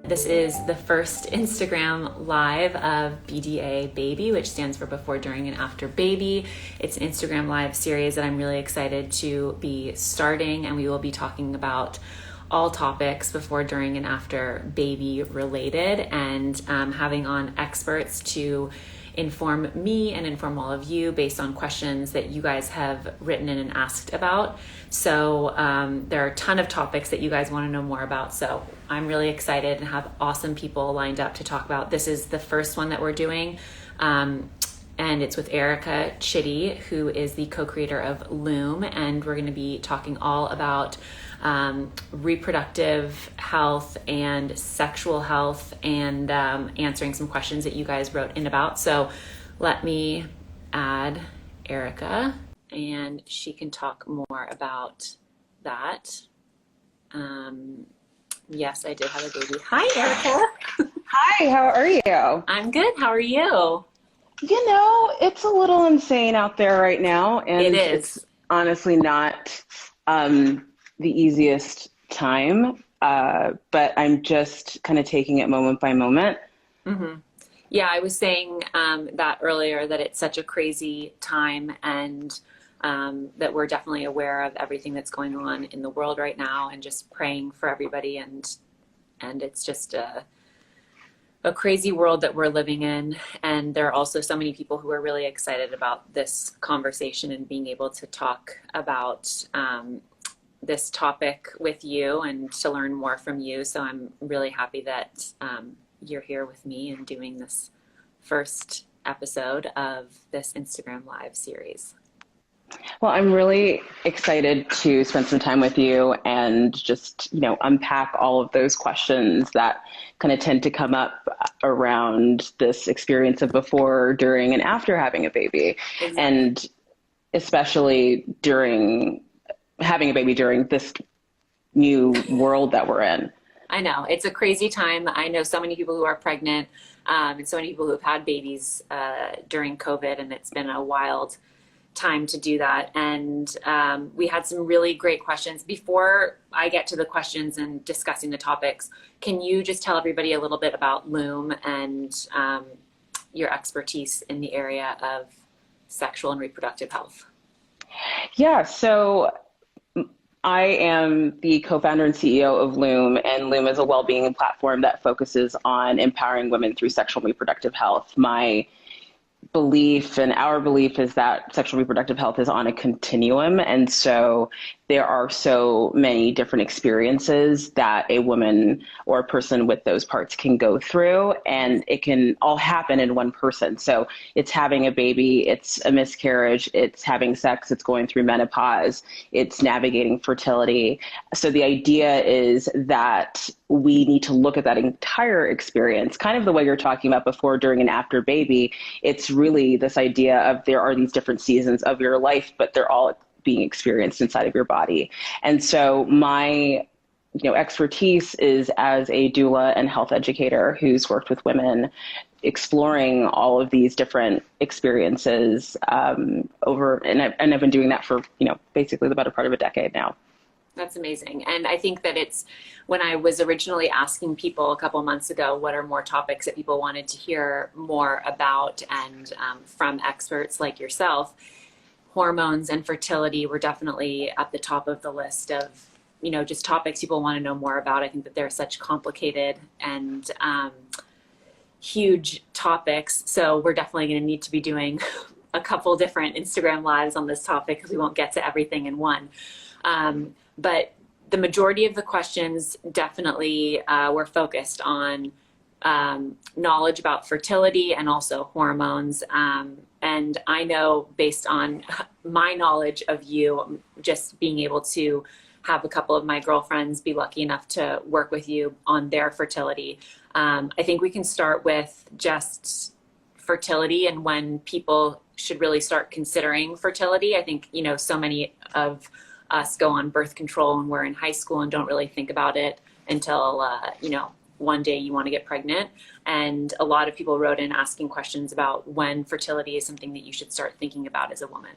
This is the first Instagram live of BDA Baby, which stands for Before, During, and After Baby. It's an Instagram live series that I'm really excited to be starting, and we will be talking about all topics before, during, and after baby related, and having on experts to inform me and inform all of you based on questions that you guys have written in and asked about. So there are a ton of topics that you guys want to know more about. So I'm really excited and have awesome people lined up to talk about. This is the first one that we're doing. And it's with Erica Chidi, who is the co-creator of Loom. And we're going to be talking all about reproductive health and sexual health, and answering some questions that you guys wrote in about. So let me add Erica and she can talk more about that. Yes, I did have a baby. Hi, Erica. Hi, how are you? I'm good. How are you? You know, it's a little insane out there right now, and It is. it's honestly not the easiest time, but I'm just kind of taking it moment by moment. Mm-hmm. Yeah, I was saying that earlier, that it's such a crazy time, and that we're definitely aware of everything that's going on in the world right now, and just praying for everybody. And it's just a crazy world that we're living in. And there are also so many people who are really excited about this conversation and being able to talk about this topic with you and to learn more from you. So I'm really happy that you're here with me and doing this first episode of this Instagram Live series. Well, I'm really excited to spend some time with you and just, unpack all of those questions that kind of tend to come up around this experience of before, during, and after having a baby. Exactly. And especially having a baby during this new world that we're in. I know, it's a crazy time. I know so many people who are pregnant, and so many people who have had babies during COVID, and it's been a wild time to do that. And we had some really great questions. Before I get to the questions and discussing the topics, can you just tell everybody a little bit about Loom and your expertise in the area of sexual and reproductive health? Yeah, so I am the co-founder and CEO of Loom, and Loom is a well-being platform that focuses on empowering women through sexual and reproductive health. My belief and our belief is that sexual reproductive health is on a continuum. And so there are so many different experiences that a woman or a person with those parts can go through, and it can all happen in one person. So it's having a baby, it's a miscarriage, it's having sex, it's going through menopause, it's navigating fertility. So the idea is that we need to look at that entire experience, kind of the way you're talking about before, during, and after baby. It's really this idea of there are these different seasons of your life, but they're all being experienced inside of your body. And so my expertise is as a doula and health educator who's worked with women exploring all of these different experiences and I've been doing that for basically the better part of a decade now. That's amazing. And I think that it's, when I was originally asking people a couple months ago, what are more topics that people wanted to hear more about, and from experts like yourself, hormones and fertility were definitely at the top of the list of, just topics people want to know more about. I think that they're such complicated and huge topics. So we're definitely going to need to be doing a couple different Instagram lives on this topic, because we won't get to everything in one. But the majority of the questions definitely were focused on knowledge about fertility and also hormones. And I know, based on my knowledge of you, just being able to have a couple of my girlfriends be lucky enough to work with you on their fertility, I think we can start with just fertility and when people should really start considering fertility. I think, so many of us go on birth control when we're in high school and don't really think about it until, one day you want to get pregnant. And a lot of people wrote in asking questions about when fertility is something that you should start thinking about as a woman.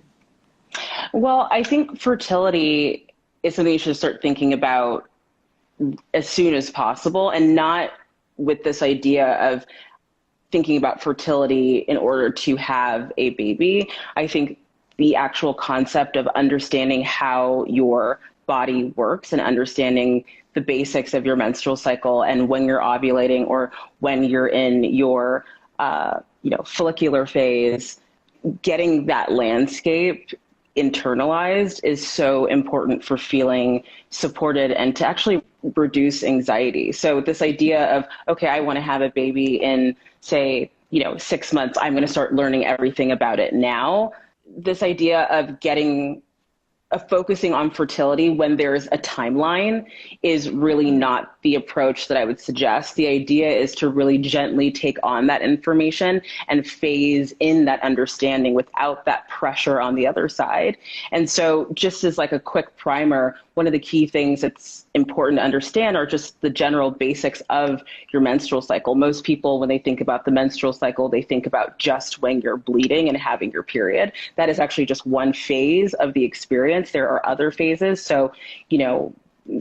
Well, I think fertility is something you should start thinking about as soon as possible, and not with this idea of thinking about fertility in order to have a baby. I think the actual concept of understanding how your body works and understanding the basics of your menstrual cycle and when you're ovulating or when you're in your follicular phase, getting that landscape internalized is so important for feeling supported and to actually reduce anxiety. So this idea of, okay, I want to have a baby in, say, 6 months, I'm going to start learning everything about it now. This idea of focusing on fertility when there's a timeline is really not the approach that I would suggest. The idea is to really gently take on that information and phase in that understanding without that pressure on the other side. And so just as like a quick primer, one of the key things that's important to understand are just the general basics of your menstrual cycle. Most people, when they think about the menstrual cycle, they think about just when you're bleeding and having your period. That is actually just one phase of the experience. There are other phases. So,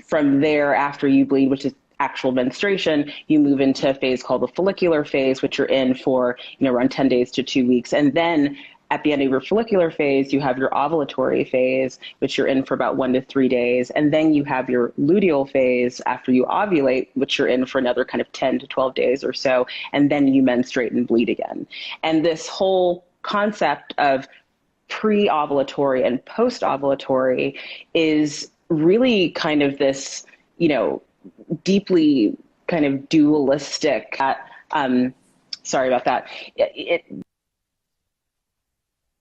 from there, after you bleed, which is actual menstruation, you move into a phase called the follicular phase, which you're in for, around 10 days to 2 weeks. And then at the end of your follicular phase, you have your ovulatory phase, which you're in for about 1 to 3 days. And then you have your luteal phase after you ovulate, which you're in for another kind of 10 to 12 days or so. And then you menstruate and bleed again. And this whole concept of pre-ovulatory and post-ovulatory is really kind of this, deeply kind of dualistic, sorry about that.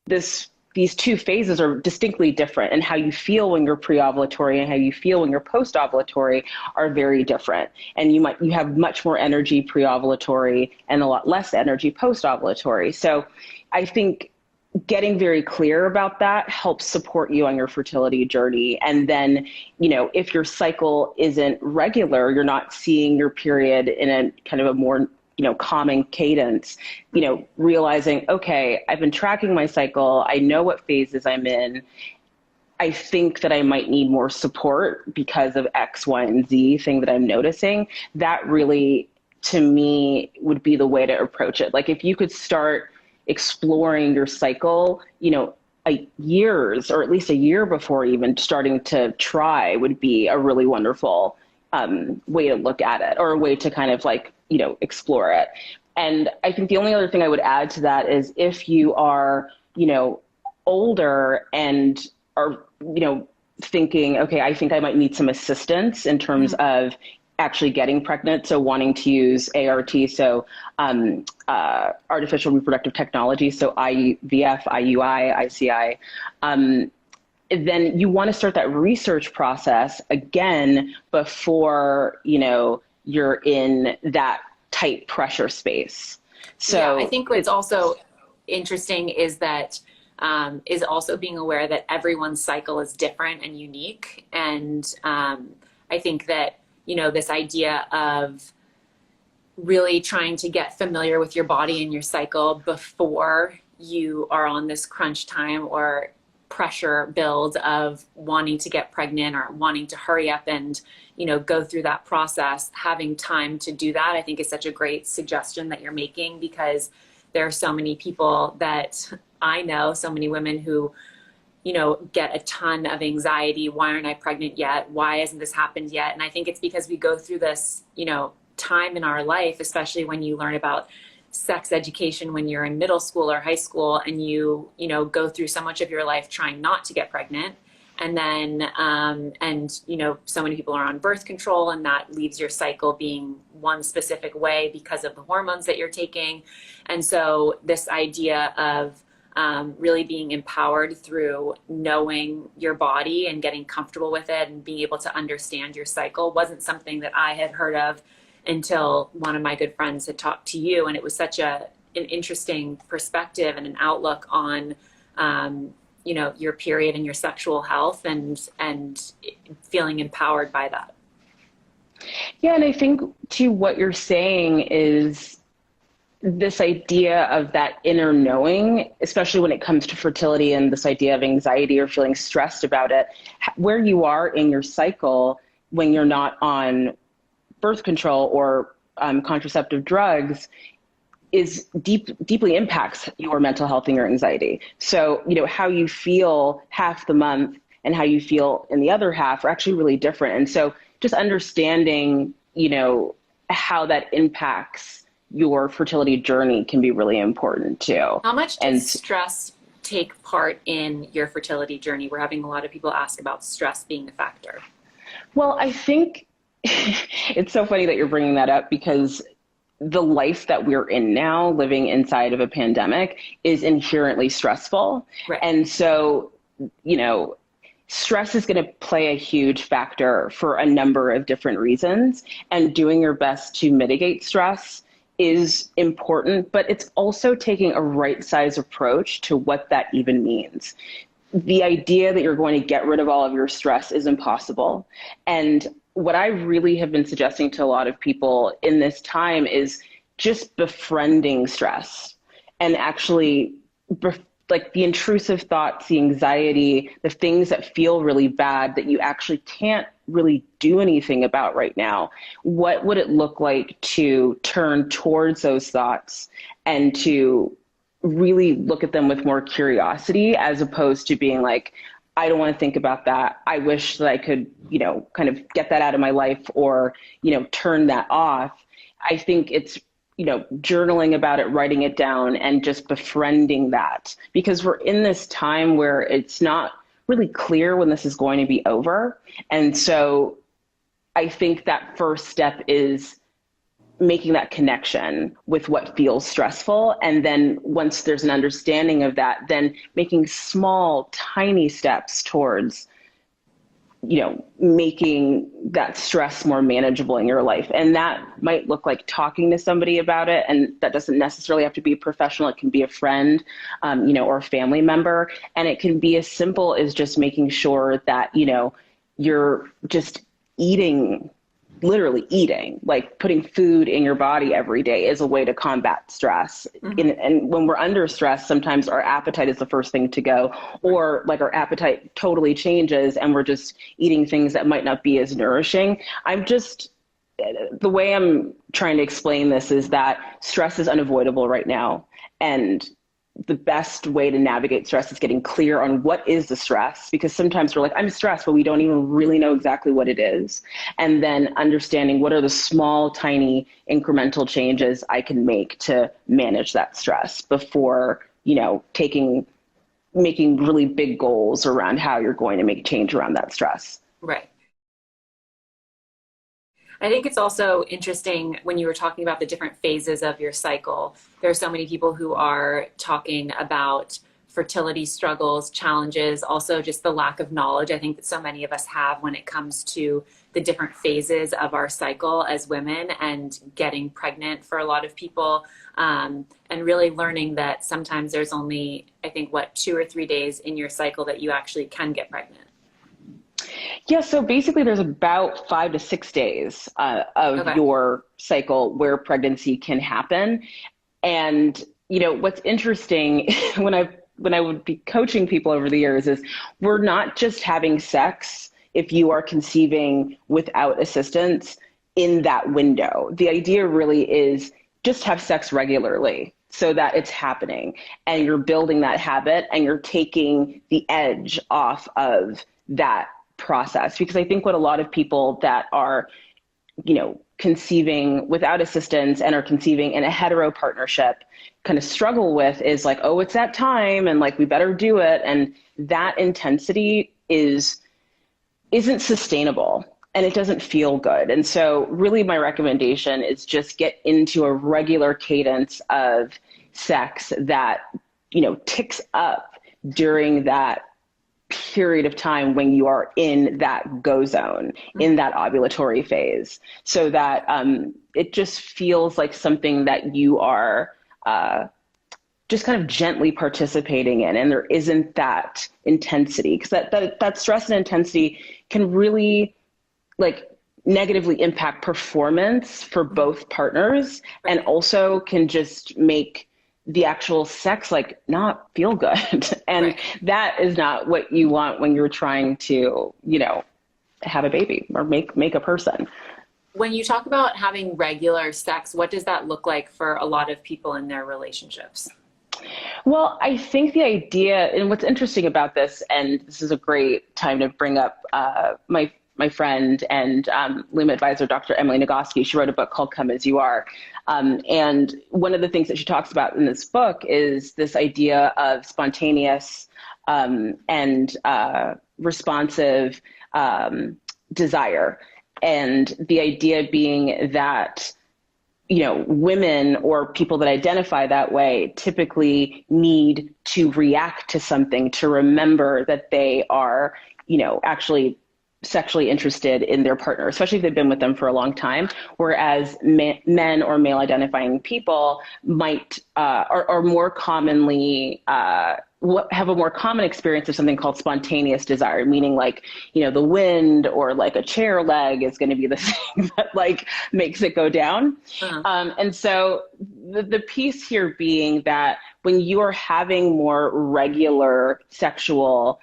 These two phases are distinctly different, and how you feel when you're pre-ovulatory and how you feel when you're post-ovulatory are very different. And you have much more energy pre-ovulatory and a lot less energy post-ovulatory. So I think getting very clear about that helps support you on your fertility journey. And then, if your cycle isn't regular, you're not seeing your period in a kind of a more calming cadence, realizing, okay, I've been tracking my cycle. I know what phases I'm in. I think that I might need more support because of X, Y, and Z thing that I'm noticing. That really, to me, would be the way to approach it. Like if you could start exploring your cycle, years or at least a year before even starting to try would be a really wonderful way to look at it, or a way to kind of explore it. And I think the only other thing I would add to that is if you are, older and are, thinking, okay, I think I might need some assistance in terms of actually getting pregnant. So wanting to use ART, so artificial reproductive technology, so IVF, IUI, ICI, then you want to start that research process again before, you're in that tight pressure space. So yeah, I think what's also interesting is that is also being aware that everyone's cycle is different and unique. And I think that, this idea of really trying to get familiar with your body and your cycle before you are on this crunch time or pressure build of wanting to get pregnant or wanting to hurry up and, go through that process, having time to do that, I think is such a great suggestion that you're making, because there are so many people that I know, so many women who, get a ton of anxiety. Why aren't I pregnant yet? Why hasn't this happened yet? And I think it's because we go through this, time in our life, especially when you learn about sex education when you're in middle school or high school, and you go through so much of your life trying not to get pregnant. And then, so many people are on birth control, and that leaves your cycle being one specific way because of the hormones that you're taking. And so this idea of really being empowered through knowing your body and getting comfortable with it and being able to understand your cycle wasn't something that I had heard of until one of my good friends had talked to you. And it was such an interesting perspective and an outlook on, your period and your sexual health, and feeling empowered by that. Yeah. And I think too, what you're saying is this idea of that inner knowing, especially when it comes to fertility and this idea of anxiety or feeling stressed about it, where you are in your cycle when you're not on birth control or contraceptive drugs deeply impacts your mental health and your anxiety. So, how you feel half the month and how you feel in the other half are actually really different. And so just understanding, how that impacts your fertility journey can be really important too. How much does stress take part in your fertility journey? We're having a lot of people ask about stress being a factor. Well, I think it's so funny that you're bringing that up, because the life that we're in now, living inside of a pandemic, is inherently stressful. Right. And so, stress is going to play a huge factor for a number of different reasons. And doing your best to mitigate stress is important, but it's also taking a right size approach to what that even means. The idea that you're going to get rid of all of your stress is impossible. And what I really have been suggesting to a lot of people in this time is just befriending stress, and actually like the intrusive thoughts, the anxiety, the things that feel really bad that you actually can't really do anything about right now. What would it look like to turn towards those thoughts and to really look at them with more curiosity, as opposed to being like, I don't want to think about that. I wish that I could, kind of get that out of my life, or, turn that off. I think it's, journaling about it, writing it down, and just befriending that, because we're in this time where it's not really clear when this is going to be over. And so I think that first step is making that connection with what feels stressful. And then once there's an understanding of that, then making small, tiny steps towards, making that stress more manageable in your life. And that might look like talking to somebody about it. And that doesn't necessarily have to be a professional. It can be a friend, or a family member. And it can be as simple as just making sure that, you're just literally eating, like putting food in your body every day is a way to combat stress. Mm-hmm. And when we're under stress, sometimes our appetite is the first thing to go, or like our appetite totally changes and we're just eating things that might not be as nourishing. The way I'm trying to explain this is that stress is unavoidable right now. And the best way to navigate stress is getting clear on what is the stress, because sometimes we're like, I'm stressed, but we don't even really know exactly what it is. And then understanding what are the small, tiny incremental changes I can make to manage that stress before, making really big goals around how you're going to make change around that stress. Right. I think it's also interesting when you were talking about the different phases of your cycle. There are so many people who are talking about fertility struggles, challenges, also just the lack of knowledge I think that so many of us have when it comes to the different phases of our cycle as women, and getting pregnant for a lot of people, and really learning that sometimes there's only, I think, 2 or 3 days in your cycle that you actually can get pregnant. Yeah, so basically there's about 5 to 6 days of your cycle where pregnancy can happen. And, what's interesting when I would be coaching people over the years is we're not just having sex if you are conceiving without assistance in that window. The idea really is just have sex regularly so that it's happening and you're building that habit and you're taking the edge off of that process. Because I think what a lot of people that are, conceiving without assistance and are conceiving in a hetero partnership kind of struggle with is like, oh, it's that time and like we better do it. And that intensity isn't sustainable and it doesn't feel good. And so really my recommendation is just get into a regular cadence of sex that, ticks up during that period of time when you are in that go zone, in that ovulatory phase, so that it just feels like something that you are just kind of gently participating in, and there isn't that intensity, because that stress and intensity can really negatively impact performance for both partners, and also can just make the actual sex not feel good. And that is not what you want when you're trying to, have a baby or make a person. When you talk about having regular sex, what does that look like for a lot of people in their relationships? Well, I think the idea, and what's interesting about this, and this is a great time to bring up my friend and Loom advisor, Dr. Emily Nagoski. She wrote a book called Come As You Are. And one of the things that she talks about in this book is this idea of spontaneous and responsive desire. And the idea being that women or people that identify that way typically need to react to something to remember that they are, actually sexually interested in their partner, especially if they've been with them for a long time. Whereas men or male identifying people might are more commonly have a more common experience of something called spontaneous desire, meaning like, the wind or like a chair leg is going to be the thing that like makes it go down. And so the piece here being that when you are having more regular sexual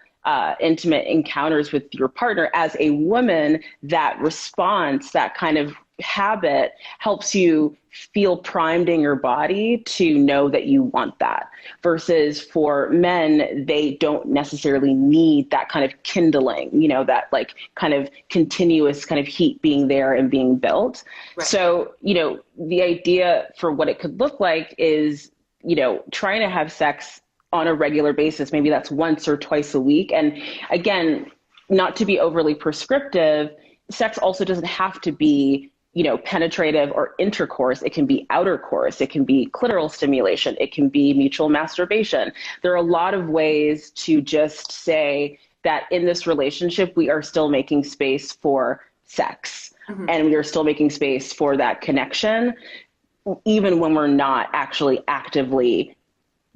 intimate encounters with your partner as a woman, that response, that kind of habit helps you feel primed in your body to know that you want that. Versus for men, they don't necessarily need that kind of kindling, that like kind of continuous kind of heat being there and being built. Right. So, the idea for what it could look like is, trying to have sex on a regular basis. Maybe that's once or twice a week. And again, not to be overly prescriptive, sex also doesn't have to be, penetrative or intercourse. It can be outer course. It can be clitoral stimulation. It can be mutual masturbation. There are a lot of ways to just say that in this relationship, we are still making space for sex. Mm-hmm. And we are still making space for that connection, even when we're not actually actively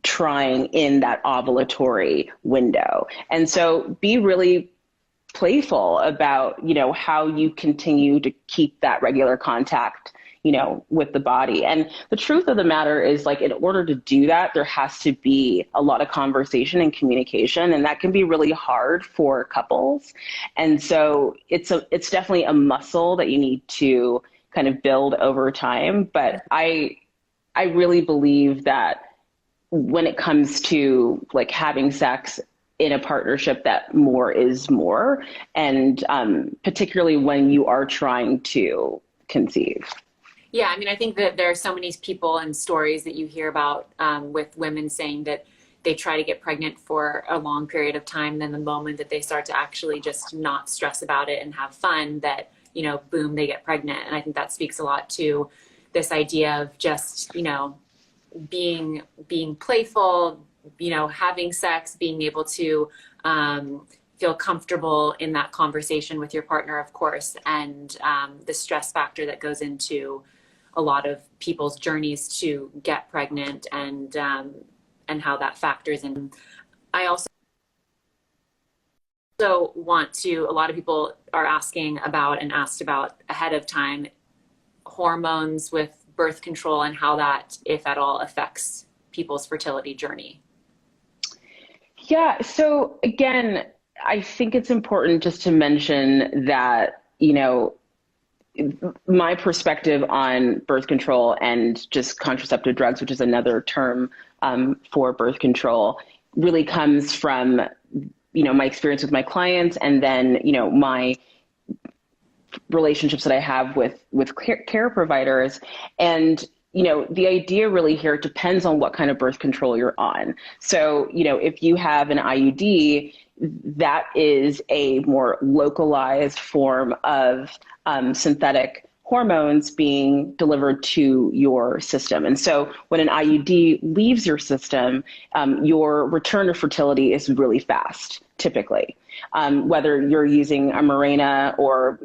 trying in that ovulatory window. And so be really playful about, how you continue to keep that regular contact, with the body. And the truth of the matter is, like, in order to do that, there has to be a lot of conversation and communication, and that can be really hard for couples. And so it's definitely a muscle that you need to kind of build over time. But I really believe that when it comes to like having sex in a partnership, that more is more, and particularly when you are trying to conceive. Yeah, I mean, I think that there are so many people and stories that you hear about with women saying that they try to get pregnant for a long period of time, then the moment that they start to actually just not stress about it and have fun, that, boom, they get pregnant. And I think that speaks a lot to this idea of just, being playful, having sex, being able to feel comfortable in that conversation with your partner, of course, and the stress factor that goes into a lot of people's journeys to get pregnant, and how that factors in. I also want to, a lot of people are asking about and asked about ahead of time, hormones with birth control and how that, if at all, affects people's fertility journey. Yeah. So again, I think it's important just to mention that, my perspective on birth control and just contraceptive drugs, which is another term for birth control, really comes from, my experience with my clients, and then, my relationships that I have with care providers. And, the idea really here depends on what kind of birth control you're on. So, if you have an IUD, that is a more localized form of synthetic hormones being delivered to your system. And so when an IUD leaves your system, your return to fertility is really fast, typically. Whether you're using a Mirena or,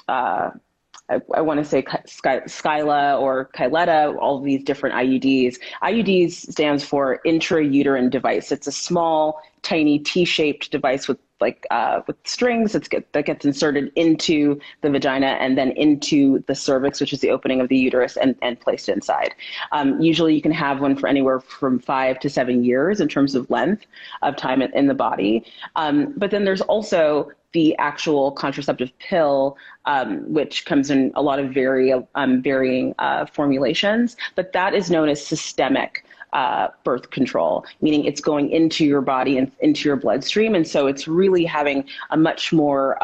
I want to say Skyla or Kyleta, all of these different IUDs. IUDs stands for intrauterine device. It's a small, tiny T-shaped device with strings that gets inserted into the vagina and then into the cervix, which is the opening of the uterus, and placed inside. Usually you can have one for anywhere from 5 to 7 years in terms of length of time in the body. But then there's also the actual contraceptive pill, which comes in a lot of varying formulations, but that is known as systemic birth control, meaning it's going into your body and into your bloodstream. And so it's really having a much more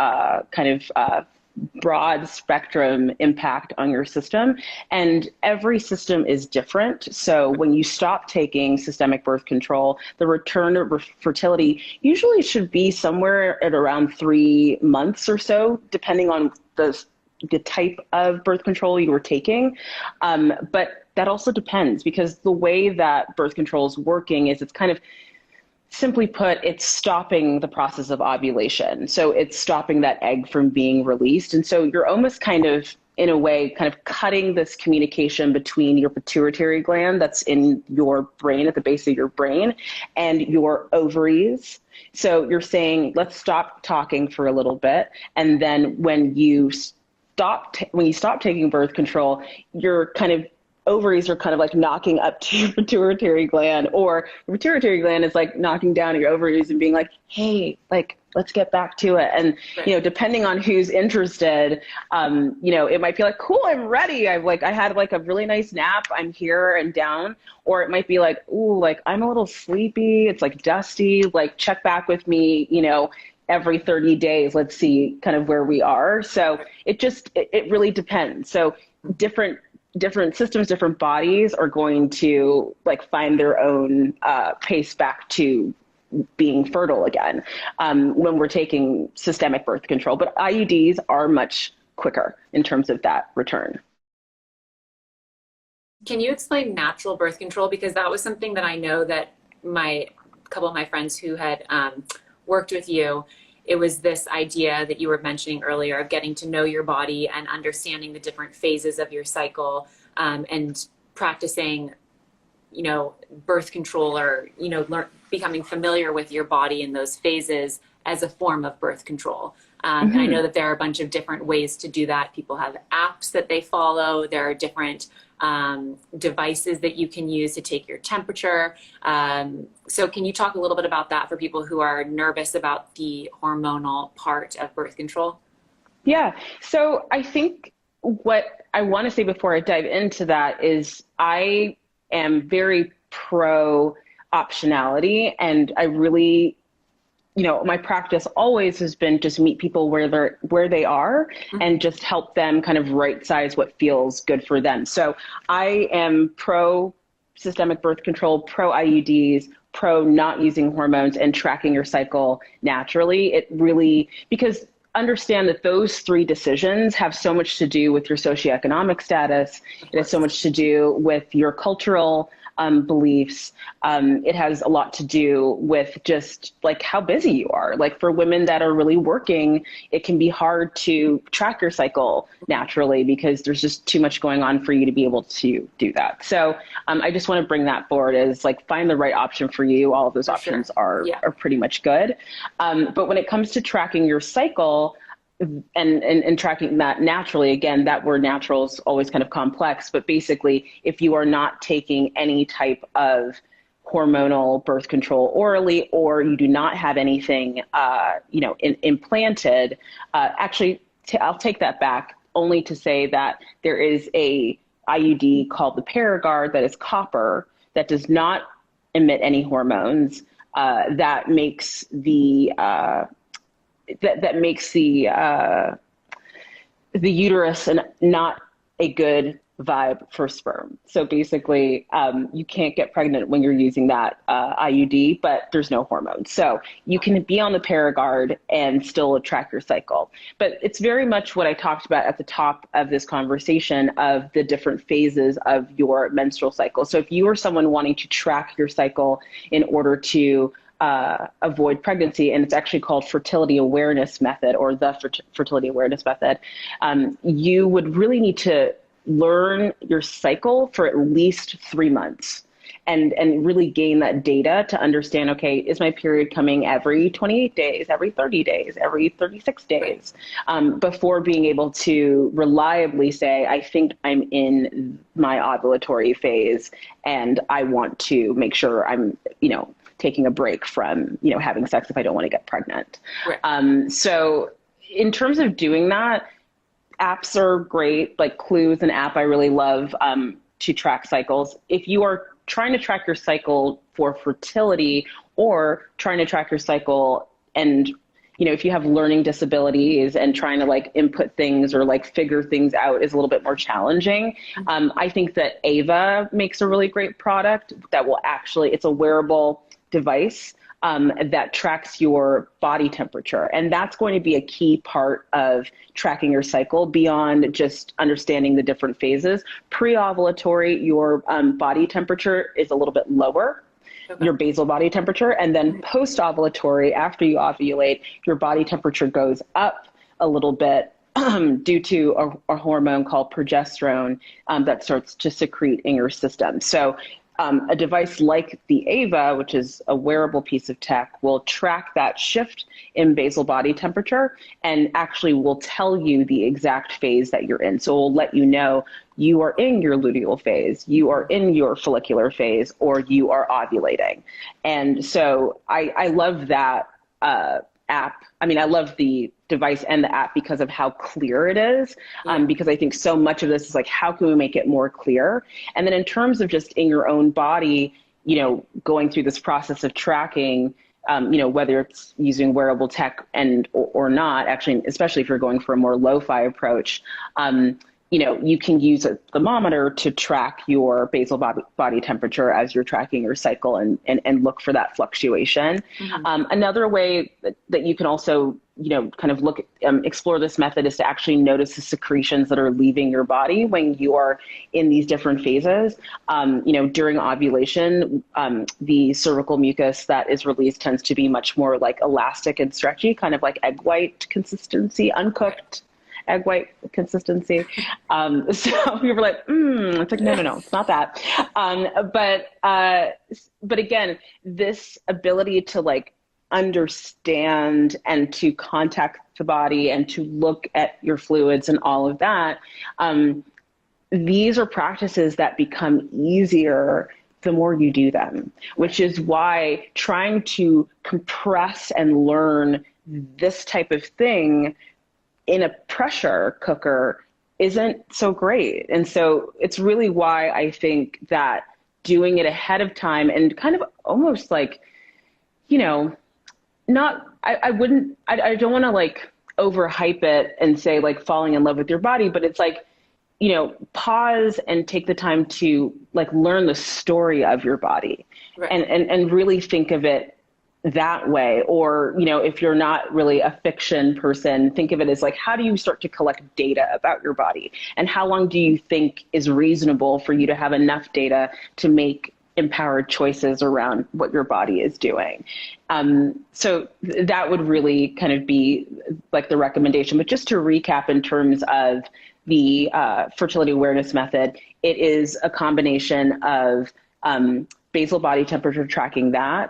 broad spectrum impact on your system. And every system is different. So when you stop taking systemic birth control, the return of fertility usually should be somewhere at around 3 months or so, depending on the type of birth control you were taking. But that also depends, because the way that birth control is working is it's kind of, simply put, it's stopping the process of ovulation. So it's stopping that egg from being released. And so you're almost kind of, in a way, kind of cutting this communication between your pituitary gland that's in your brain, at the base of your brain, and your ovaries. So you're saying, let's stop talking for a little bit. And then when you stop taking birth control, your kind of ovaries are kind of like knocking up to your pituitary gland, or your pituitary gland is like knocking down at your ovaries and being like, hey, like, let's get back to it. And, depending on who's interested, it might be like, cool, I'm ready. I had like a really nice nap. I'm here and down. Or it might be like, ooh, like, I'm a little sleepy. It's like dusty, like, check back with me, every 30 days, let's see kind of where we are. So it really depends. So different systems, different bodies are going to like find their own pace back to being fertile again when we're taking systemic birth control. But IUDs are much quicker in terms of that return. Can you explain natural birth control? Because that was something that I know that a couple of my friends who had worked with you, it was this idea that you were mentioning earlier of getting to know your body and understanding the different phases of your cycle, and practicing, birth control, or, becoming familiar with your body in those phases as a form of birth control. And I know that there are a bunch of different ways to do that. People have apps that they follow. There are different devices that you can use to take your temperature. So can you talk a little bit about that for people who are nervous about the hormonal part of birth control? Yeah. So I think what I want to say before I dive into that is I am very pro optionality, and I really, my practice always has been just meet people where they are, and just help them kind of right size what feels good for them. So I am pro systemic birth control, pro IUDs, pro not using hormones and tracking your cycle naturally. It really, because understand that those 3 decisions have so much to do with your socioeconomic status. It has so much to do with your cultural beliefs. It has a lot to do with just like how busy you are. Like for women that are really working, it can be hard to track your cycle naturally because there's just too much going on for you to be able to do that. So I just want to bring that forward as like, find the right option for you. All of those options are pretty much good. But when it comes to tracking your cycle, and tracking that naturally, again, that word natural is always kind of complex, but basically, if you are not taking any type of hormonal birth control orally, or you do not have anything, implanted, I'll take that back, only to say that there is a IUD called the Paragard that is copper, that does not emit any hormones, that makes the uterus not a good vibe for sperm. So basically, you can't get pregnant when you're using that IUD, but there's no hormones. So you can be on the Paragard and still track your cycle. But it's very much what I talked about at the top of this conversation of the different phases of your menstrual cycle. So if you are someone wanting to track your cycle in order to avoid pregnancy, and it's actually called fertility awareness method, or the fertility awareness method, you would really need to learn your cycle for at least 3 months and really gain that data to understand, okay, is my period coming every 28 days, every 30 days, every 36 days, before being able to reliably say, I think I'm in my ovulatory phase and I want to make sure I'm, taking a break from, having sex if I don't want to get pregnant. Right. So in terms of doing that, apps are great. Like Clue is an app I really love to track cycles. If you are trying to track your cycle for fertility or trying to track your cycle and if you have learning disabilities and trying to like input things or like figure things out is a little bit more challenging. I think that Ava makes a really great product that will it's a wearable device that tracks your body temperature. And that's going to be a key part of tracking your cycle beyond just understanding the different phases. Pre-ovulatory, your body temperature is a little bit lower. Okay. Your basal body temperature, and then post-ovulatory, after you ovulate, your body temperature goes up a little bit due to a hormone called progesterone that starts to secrete in your system. So a device like the Ava, which is a wearable piece of tech, will track that shift in basal body temperature and actually will tell you the exact phase that you're in. So it will let you know you are in your luteal phase, you are in your follicular phase, or you are ovulating. And so I love that app. I mean, I love the device and the app because of how clear it is, because I think so much of this is like, how can we make it more clear? And then in terms of just in your own body, going through this process of tracking, whether it's using wearable tech or not, actually, especially if you're going for a more lo-fi approach, you can use a thermometer to track your basal body temperature as you're tracking your cycle and look for that fluctuation. Another way that you can also, kind of explore this method is to actually notice the secretions that are leaving your body when you are in these different phases. During ovulation, the cervical mucus that is released tends to be much more like elastic and stretchy, kind of like egg white consistency, uncooked egg white consistency. So we were like, it's like, no, it's not that. But again, this ability to like understand and to contact the body and to look at your fluids and all of that, these are practices that become easier the more you do them, which is why trying to compress and learn this type of thing in a pressure cooker isn't so great. And so it's really why I think that doing it ahead of time and kind of almost like, I don't want to like overhype it and say like falling in love with your body, but it's like, pause and take the time to like learn the story of your body. Right. and really think of it that way. Or, if you're not really a fiction person, think of it as like, how do you start to collect data about your body? And how long do you think is reasonable for you to have enough data to make empowered choices around what your body is doing? So that would really kind of be like the recommendation. But just to recap in terms of the fertility awareness method, it is a combination of basal body temperature, tracking that,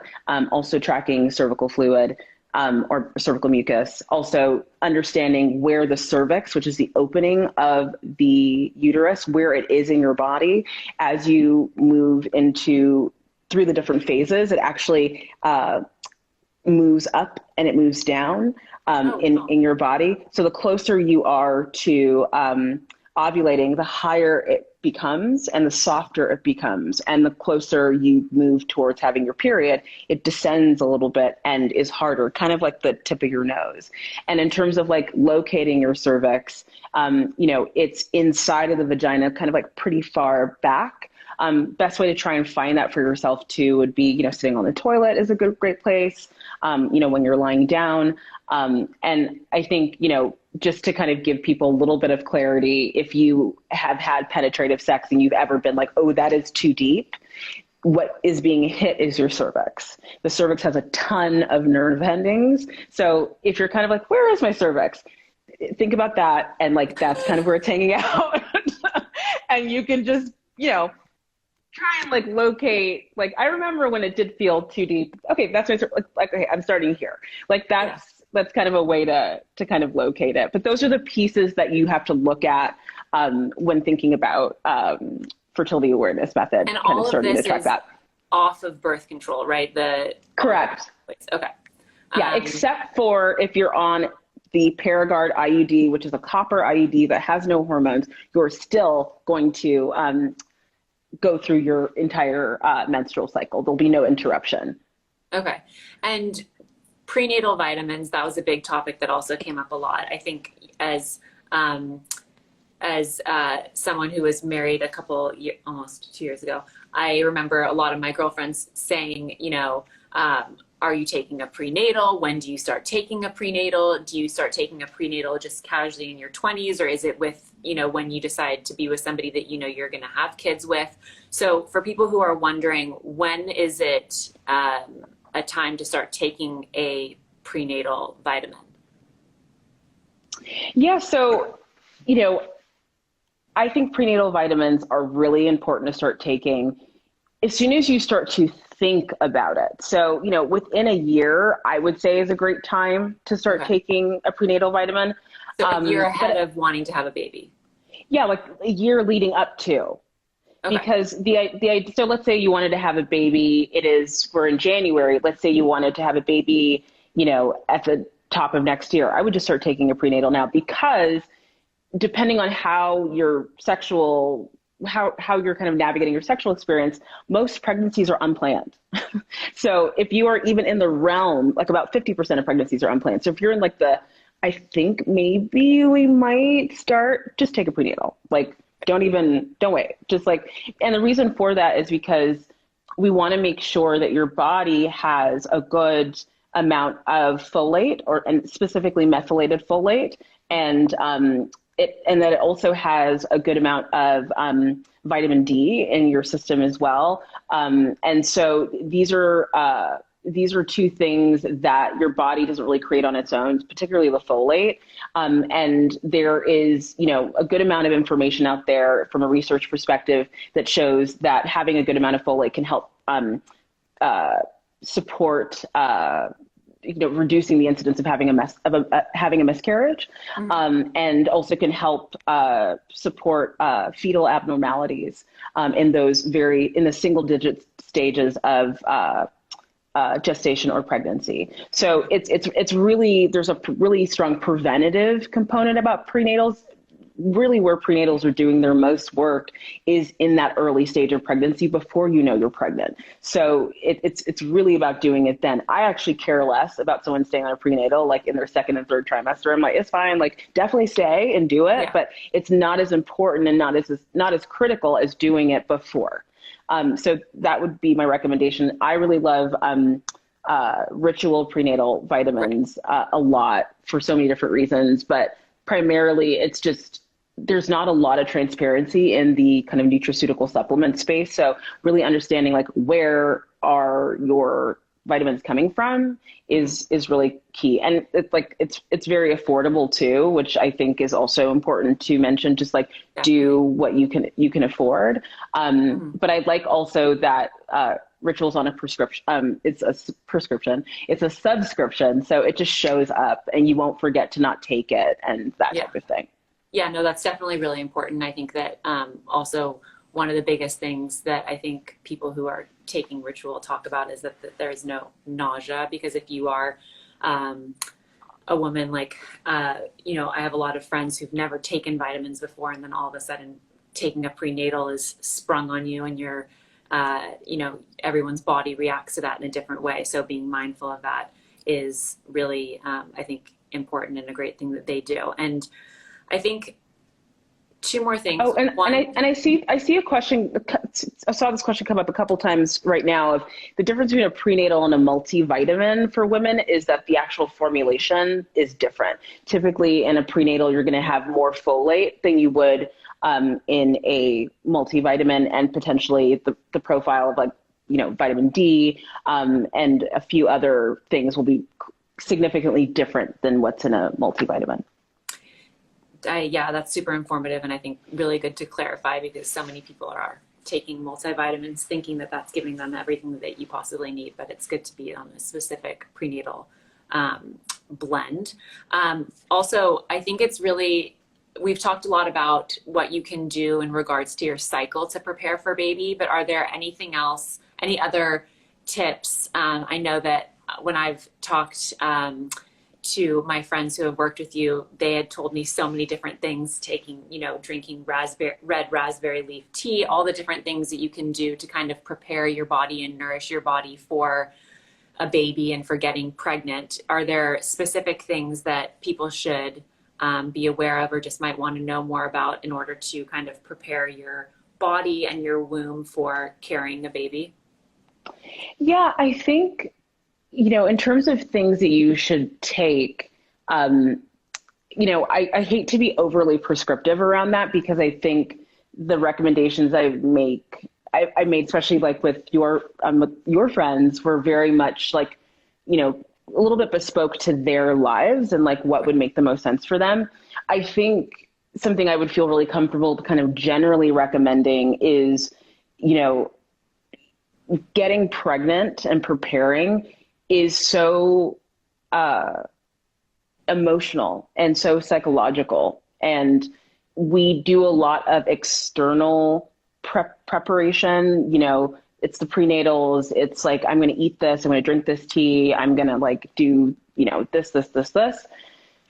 also tracking cervical fluid or cervical mucus, also understanding where the cervix, which is the opening of the uterus, where it is in your body as you move through the different phases. It actually moves up and it moves down in your body. So the closer you are to ovulating, the higher it becomes and the softer it becomes. And the closer you move towards having your period, it descends a little bit and is harder, kind of like the tip of your nose. And in terms of like locating your cervix, it's inside of the vagina, kind of like pretty far back. Best way to try and find that for yourself too would be, sitting on the toilet is a great place, when you're lying down. And I think, just to kind of give people a little bit of clarity, if you have had penetrative sex and you've ever been like, oh, that is too deep, what is being hit is your cervix. The cervix has a ton of nerve endings. So if you're kind of like, where is my cervix? Think about that. And like, that's kind of where it's hanging out. And you can just, try and like locate, like, I remember when it did feel too deep. Okay, that's my, like, okay, I'm starting here. Like that's kind of a way to kind of locate it. But those are the pieces that you have to look at when thinking about fertility awareness method, and kind of starting to track that. off of birth control, right? Correct. Okay. Yeah, except for if you're on the Paragard IUD, which is a copper IUD that has no hormones, you're still going to go through your entire menstrual cycle. There'll be no interruption. Okay. And prenatal vitamins, that was a big topic that also came up a lot. I think as someone who was married almost 2 years ago, I remember a lot of my girlfriends saying, are you taking a prenatal? When do you start taking a prenatal? Do you start taking a prenatal just casually in your 20s, or is it with, when you decide to be with somebody that you're going to have kids with? So for people who are wondering, when is it a time to start taking a prenatal vitamin? Yeah, so, I think prenatal vitamins are really important to start taking as soon as you start to think about it. So, within a year, I would say is a great time to start taking a prenatal vitamin. So a year ahead of wanting to have a baby. Yeah, like a year leading up to. Okay. Because so let's say you wanted to have a baby, we're in January, let's say you wanted to have a baby, at the top of next year, I would just start taking a prenatal now, because depending on how you're kind of navigating your sexual experience, most pregnancies are unplanned. So if you are even in the realm, like about 50% of pregnancies are unplanned. So if you're in like I think maybe we might just take a prenatal. Like, don't wait. And the reason for that is because we want to make sure that your body has a good amount of folate, and specifically methylated folate, and that it also has a good amount of vitamin D in your system as well. And so these are two things that your body doesn't really create on its own, particularly the folate. And there is, a good amount of information out there from a research perspective that shows that having a good amount of folate can help support reducing the incidence of having a miscarriage, and also can help support fetal abnormalities in the single digit stages of gestation or pregnancy. So it's really, there's a really strong preventative component about prenatals. Really, where prenatals are doing their most work is in that early stage of pregnancy before you're pregnant. So it's really about doing it then. I actually care less about someone staying on a prenatal, like in their second and third trimester. I'm like, it's fine, like definitely stay and do it, but it's not as important and not as critical as doing it before. So that would be my recommendation. I really love ritual prenatal vitamins a lot for so many different reasons, but primarily it's just, there's not a lot of transparency in the kind of nutraceutical supplement space. So really understanding like where are your vitamins coming from is really key. And it's very affordable too, which I think is also important to mention, just like do what you can afford. But I like also that Rituals on a prescription. It's a prescription. It's a subscription. So it just shows up and you won't forget to not take it and that type of thing. Yeah, no, that's definitely really important. I think that also one of the biggest things that I think people who are taking Ritual talk about is that there is no nausea, because if you are a woman like, I have a lot of friends who've never taken vitamins before, and then all of a sudden taking a prenatal is sprung on you, and you're, everyone's body reacts to that in a different way. So being mindful of that is really, I think, important and a great thing that they do. And I think two more things. Oh, and I see a question. I saw this question come up a couple times right now of the difference between a prenatal and a multivitamin for women is that the actual formulation is different. Typically in a prenatal, you're going to have more folate than you would in a multivitamin, and potentially the profile of vitamin D and a few other things will be significantly different than what's in a multivitamin. Yeah, that's super informative, and I think really good to clarify, because so many people are taking multivitamins thinking that that's giving them everything that you possibly need, but it's good to be on a specific prenatal blend. Also, I think it's really, we've talked a lot about what you can do in regards to your cycle to prepare for baby, but are there anything else, any other tips? I know that when I've talked to my friends who have worked with you, they had told me so many different things, taking, drinking red raspberry leaf tea, all the different things that you can do to kind of prepare your body and nourish your body for a baby and for getting pregnant. Are there specific things that people should be aware of or just might want to know more about in order to kind of prepare your body and your womb for carrying a baby? Yeah, I think, in terms of things that you should take, I hate to be overly prescriptive around that, because I think the recommendations I made, especially like with your friends, were very much like, a little bit bespoke to their lives and like what would make the most sense for them. I think something I would feel really comfortable kind of generally recommending is, getting pregnant and preparing is so emotional and so psychological. And we do a lot of external preparation. It's the prenatals. It's like, I'm going to eat this. I'm going to drink this tea. I'm going to like do, this.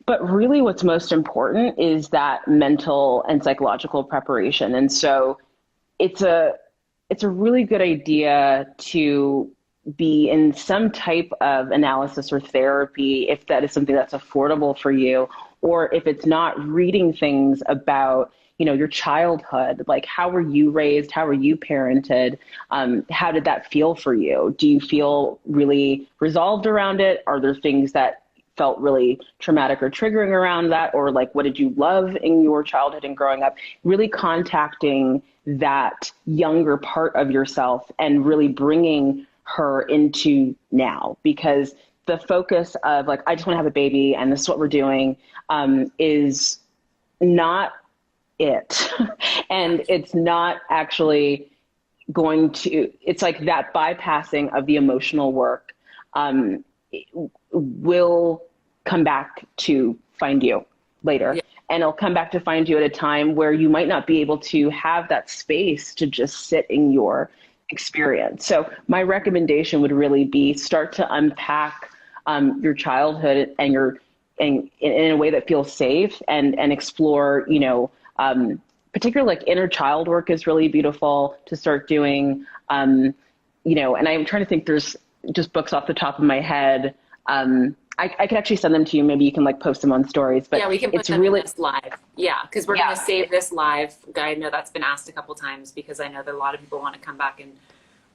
But really what's most important is that mental and psychological preparation. And so it's a really good idea to be in some type of analysis or therapy if that is something that's affordable for you, or if it's not, reading things about, your childhood, like how were you raised? How were you parented? How did that feel for you? Do you feel really resolved around it? Are there things that felt really traumatic or triggering around that? Or like, what did you love in your childhood and growing up? Really contacting that younger part of yourself and really bringing her into now, because the focus of like, I just want to have a baby and this is what we're doing, is not it. And it's not actually it's like that bypassing of the emotional work will come back to find you later. Yeah. And it'll come back to find you at a time where you might not be able to have that space to just sit in your experience. So my recommendation would really be start to unpack your childhood and in a way that feels safe, and explore, particularly like inner child work is really beautiful to start doing, and I'm trying to think, there's just books off the top of my head. I could actually send them to you. Maybe you can like post them on stories, but yeah, we can put them in this live. Yeah. Cause we're going to save this live. I know that's been asked a couple times, because I know that a lot of people want to come back and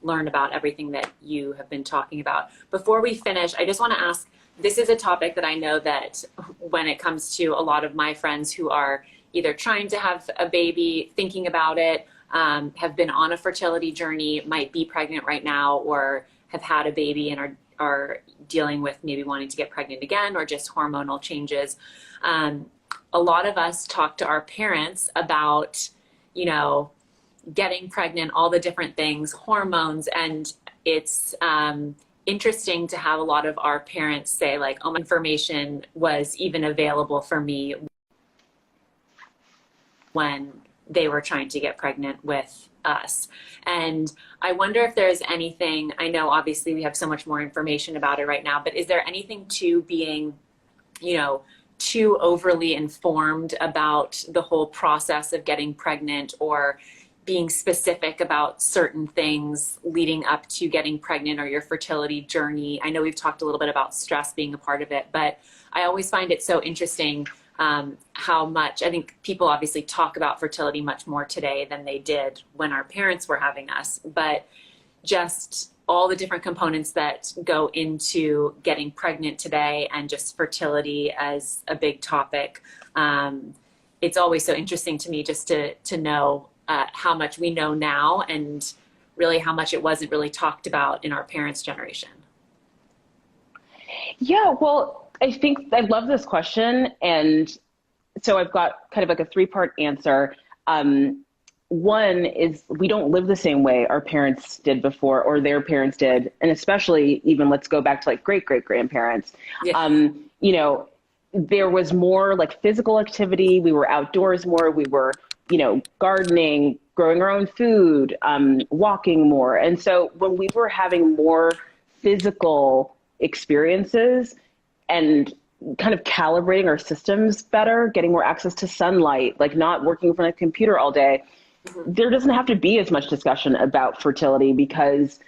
learn about everything that you have been talking about. Before we finish, I just want to ask, this is a topic that I know that when it comes to a lot of my friends who are either trying to have a baby, thinking about it, have been on a fertility journey, might be pregnant right now, or have had a baby and are dealing with maybe wanting to get pregnant again, or just hormonal changes. A lot of us talk to our parents about, getting pregnant, all the different things, hormones, and it's interesting to have a lot of our parents say like, oh, my information was even available for me when they were trying to get pregnant with us. And I wonder if there's anything, I know obviously we have so much more information about it right now, but is there anything to being, too overly informed about the whole process of getting pregnant, or being specific about certain things leading up to getting pregnant or your fertility journey? I know we've talked a little bit about stress being a part of it, but I always find it so interesting how much, I think people obviously talk about fertility much more today than they did when our parents were having us, but just all the different components that go into getting pregnant today, and just fertility as a big topic. It's always so interesting to me just to know how much we know now, and really how much it wasn't really talked about in our parents' generation. Yeah, well, I think I love this question. And so I've got kind of like a three-part answer. One is, we don't live the same way our parents did before, or their parents did. And especially even, let's go back to like great-great-grandparents. Yeah. There was more like physical activity. We were outdoors more. We were, gardening, growing our own food, walking more. And so when we were having more physical experiences and kind of calibrating our systems better, getting more access to sunlight, like not working in front of a computer all day, there doesn't have to be as much discussion about fertility because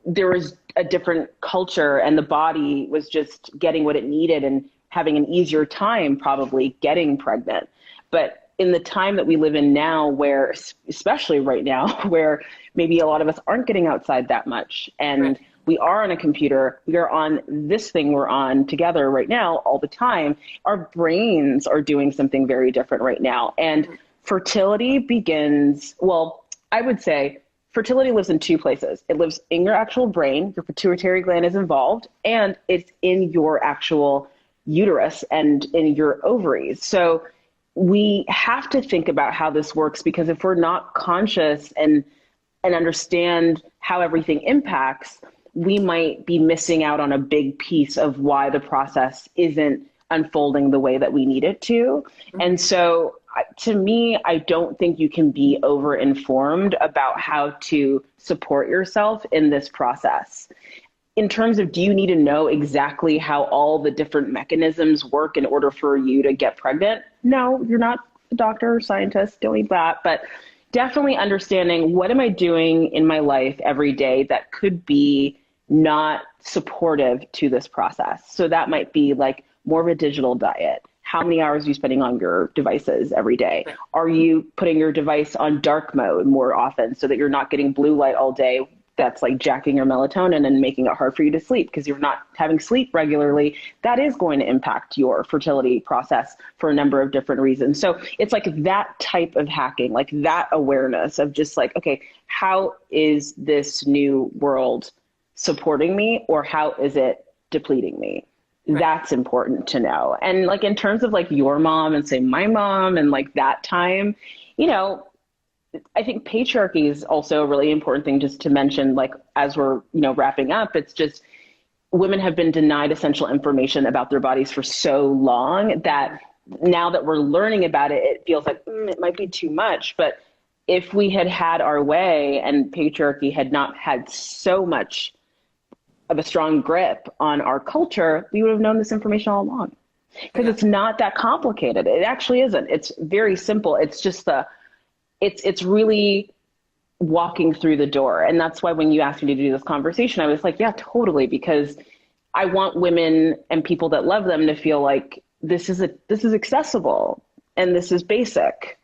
there was a different culture and the body was just getting what it needed and having an easier time probably getting pregnant. But in the time that we live in now, where, especially right now, where maybe a lot of us aren't getting outside that much and Right. we are on a computer, we are on this thing we're on together right now all the time, our brains are doing something very different right now. And fertility begins, well, I would say fertility lives in two places. It lives in your actual brain, your pituitary gland is involved, and it's in your actual uterus and in your ovaries. So we have to think about how this works, because if we're not conscious and understand how everything impacts, we might be missing out on a big piece of why the process isn't unfolding the way that we need it to. And so to me, I don't think you can be over-informed about how to support yourself in this process. In terms of, do you need to know exactly how all the different mechanisms work in order for you to get pregnant? No, you're not a doctor or scientist, don't need that. But definitely understanding, what am I doing in my life every day that could be not supportive to this process? So that might be like more of a digital diet. How many hours are you spending on your devices every day? Are you putting your device on dark mode more often so that you're not getting blue light all day? That's like jacking your melatonin and making it hard for you to sleep because you're not having sleep regularly. That is going to impact your fertility process for a number of different reasons. So it's like that type of hacking, like that awareness of just like, okay, how is this new world supporting me, or how is it depleting me? Right. That's important to know. And like in terms of like your mom and say my mom and like that time, you know, I think patriarchy is also a really important thing just to mention, like as we're, you know, wrapping up. It's just women have been denied essential information about their bodies for so long that now that we're learning about it, it feels like it might be too much. But if we had had our way and patriarchy had not had so much of a strong grip on our culture, we would have known this information all along. Because it's not that complicated. It actually isn't. It's very simple. It's just it's really walking through the door. And that's why when you asked me to do this conversation, I was like, yeah, totally. Because I want women and people that love them to feel like this is accessible and this is basic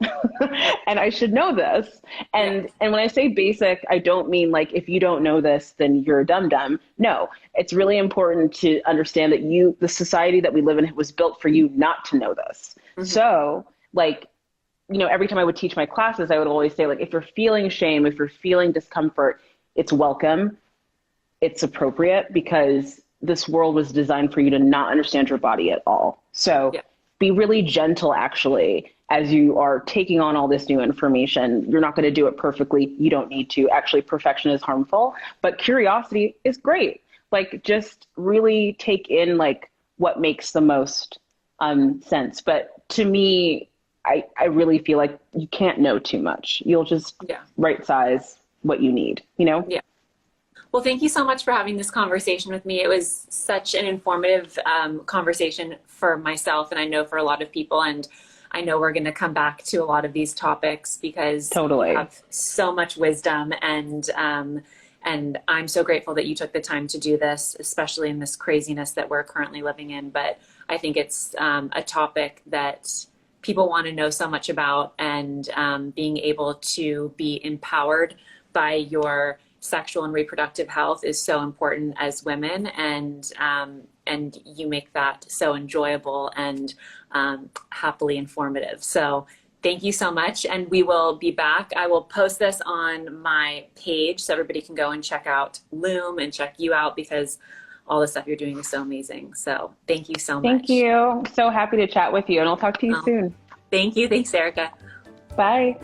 and I should know this. And when I say basic, I don't mean like, if you don't know this, then you're a dum-dum. No, it's really important to understand that the society that we live in was built for you not to know this. Mm-hmm. So like, you know, every time I would teach my classes, I would always say, like, if you're feeling shame, if you're feeling discomfort, it's welcome. It's appropriate, because this world was designed for you to not understand your body at all. So be really gentle, actually, as you are taking on all this new information. You're not going to do it perfectly. You don't need to. Actually, perfection is harmful, but curiosity is great. Like, just really take in, like, what makes the most sense. But to me, I really feel like you can't know too much. You'll just right size what you need, you know? Yeah. Well, thank you so much for having this conversation with me. It was such an informative conversation for myself, and I know for a lot of people. And I know we're going to come back to a lot of these topics because you have so much wisdom. And I'm so grateful that you took the time to do this, especially in this craziness that we're currently living in. But I think it's a topic that people want to know so much about, and being able to be empowered by your sexual and reproductive health is so important as women, and you make that so enjoyable and happily informative. So thank you so much, and we will be back. I will post this on my page so everybody can go and check out Loom and check you out, because all the stuff you're doing is so amazing. So thank you so much. Thank you. So happy to chat with you, and I'll talk to you soon. Thank you. Thanks, Erica. Bye.